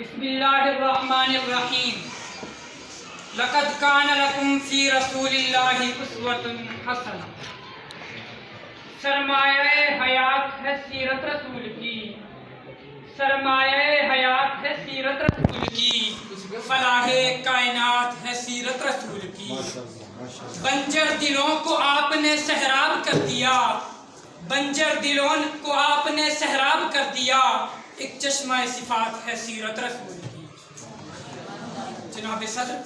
بسم اللہ الرحمن الرحیم لقد کان لکم فی رسول اللہ اسوۃ حسنہ۔ سرمایہ حیات ہے سیرت رسول کی، سرمایہ حیات ہے سیرت رسول کی، فلاح کائنات ہے سیرت رسول کی۔ بنجر دلوں کو آپ نے سحراب کر دیا، بنجر دلوں کو آپ نے سحراب کر دیا، ایک چشمہ صفات ہے سیرت رسول کی۔ جناب صدر،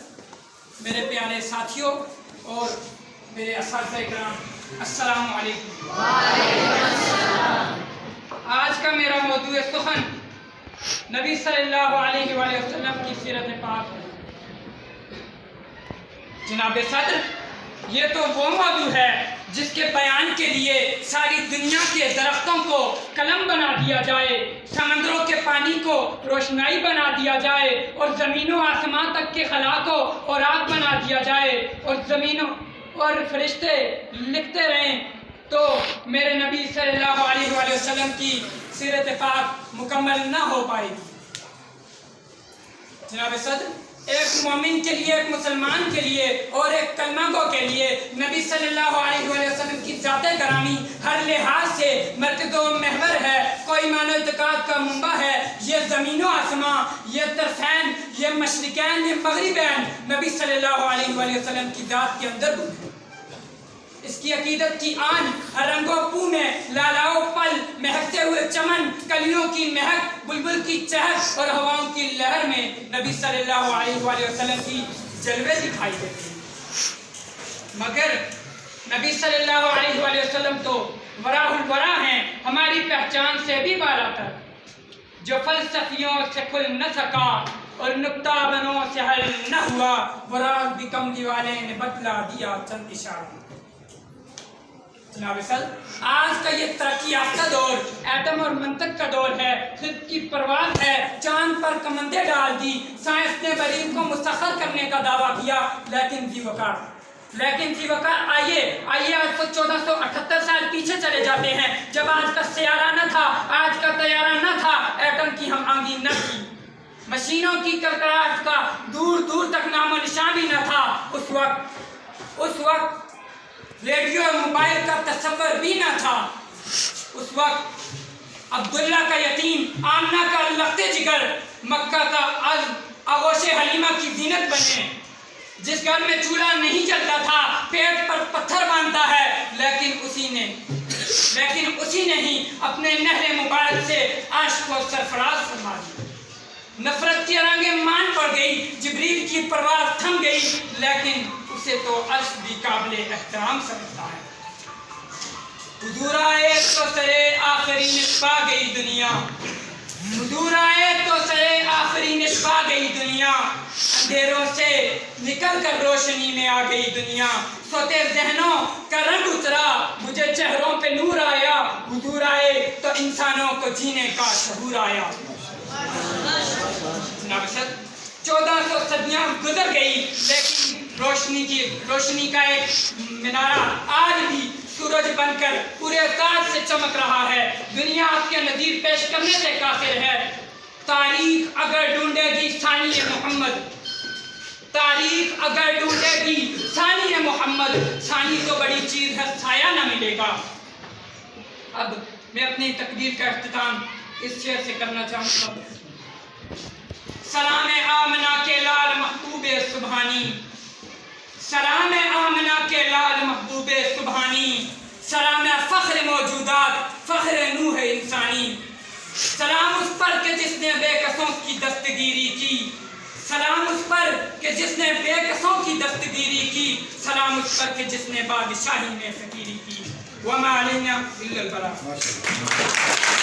میرے پیارے ساتھیوں اور میرے اساتذہ اکرام، السلام علیکم۔ آج کا میرا موضوع سخن نبی صلی اللہ علیہ وآلہ وسلم کی سیرت پاک ہے۔ جناب صدر، یہ تو وہ موضوع ہے جس کے بیان کے لیے ساری دنیا کے درختوں کو قلم بنا دیا جائے، سمندروں کے پانی کو روشنائی بنا دیا جائے، اور زمین و آسمان تک کے خلا کو اور آگ بنا دیا جائے، اور زمینوں اور فرشتے لکھتے رہیں، تو میرے نبی صلی اللہ علیہ وآلہ وسلم کی سیرت پاک مکمل نہ ہو پائے گی۔ جناب صدر، ایک مومن کے لیے، ایک مسلمان کے لیے اور ایک کلمہ گو کے لیے نبی صلی اللہ علیہ وآلہ وسلم کی ذات گرامی ہر لحاظ سے مرکز و محور ہے، کوئی ایمان و اعتقاد کا منبع ہے۔ یہ زمین و آسمان، یہ طرفین، یہ مشرقین، یہ مغربین نبی صلی اللہ علیہ وآلہ وسلم کی ذات کے اندر ہے۔ اس کی عقیدت کی آن ہر رنگ و بو میں، لالاؤ پل، مہکتے ہوئے چمن، کلیوں کی مہک، بلبل کی چہک اور ہواؤں کی لہر میں نبی صلی اللہ علیہ وآلہ وسلم کی جلوے دکھائی دیتے ہیں۔ مگر نبی صلی اللہ علیہ وآلہ وسلم تو ورا الورا ہیں، ہماری پہچان سے بھی بالا تر، جو فلسفیوں سے کھل نہ سکا اور نکتہ بنوں سے حل نہ ہوا، براق بھی کملی والے نے بتلا دیا چند اشاروں۔ جناب صدر، آج کا یہ ترقی یافتہ دور ایٹم اور منطق کا دور ہے، خود کی پرواز ہے، چاند پر کمندیں ڈال دی، سائنس نے مریخ کو مسخر کرنے کا دعویٰ کیا، لیکن فی وقار آئیے آج تو 1478 سال پیچھے چلے جاتے ہیں، جب آج کا سیارہ نہ تھا، آج کا طیارہ نہ تھا، ایٹم کی ہم آہنگی نہ تھی، مشینوں کی کڑکڑاہٹ کا دور دور تک نام و نشان بھی نہ تھا۔ اس وقت ریڈیو اور موبائل کا تصور بھی نہ تھا۔ اس وقت عبداللہ کا یتیم، آمنہ کا لخت جگر، مکہ کا آغوش حلیمہ کی زینت بنے، جس گھر میں چولہا نہیں جلتا تھا پیٹ پر پتھر باندھتا ہے، لیکن اسی نے ہی اپنے نہر مبارک سے عشق کو سرفراز فرما دیا۔ نفرت کی رنگیں مان پڑ گئی، جبریل کی پرواز تھم گئی، لیکن اسے تو عرش بھی قابل احترام سمجھتا ہے۔ حضور آئے تو سرے آفرین پا گئی دنیا، حضور آئے تو سرے آفرین پا گئی دنیا، اندھیروں سے نکل کر روشنی میں آ گئی دنیا، سوتے ذہنوں کا رنگ اترا، مجھے چہروں پہ نور آیا، حضور آئے تو انسانوں کو جینے کا شعور آیا۔ جناب صدر، 1400 صدیاں گزر گئی، لیکن روشنی کا ایک منارہ آج بھی سورج بن کر پورے تاج سے چمک رہا ہے، دنیا آپ کے نظیر پیش کرنے سے قاصر ہے۔ تاریخ اگر ڈھونڈے گی ثانی محمد، تاریخ اگر ڈھونڈے گی ثانی محمد، ثانی تو بڑی چیز ہے، سایہ نہ ملے گا۔ اب میں اپنی تقریر کا اختتام اس شعر سے کرنا چاہوں گا۔ سلام آمنہ کے لال محبوب سبحانی، سلام آمنہ کے لال محبوب سبحانی، سلام فخر موجودات، فخر نوح انسانی، سلام اس پر کہ جس نے بے کسوں کی دستگیری کی، سلام اس پر کہ جس نے بے کسوں کی دستگیری کی، سلام اس پر کہ جس نے بادشاہی میں فقیری کی۔ وما علینا الا البلاغ۔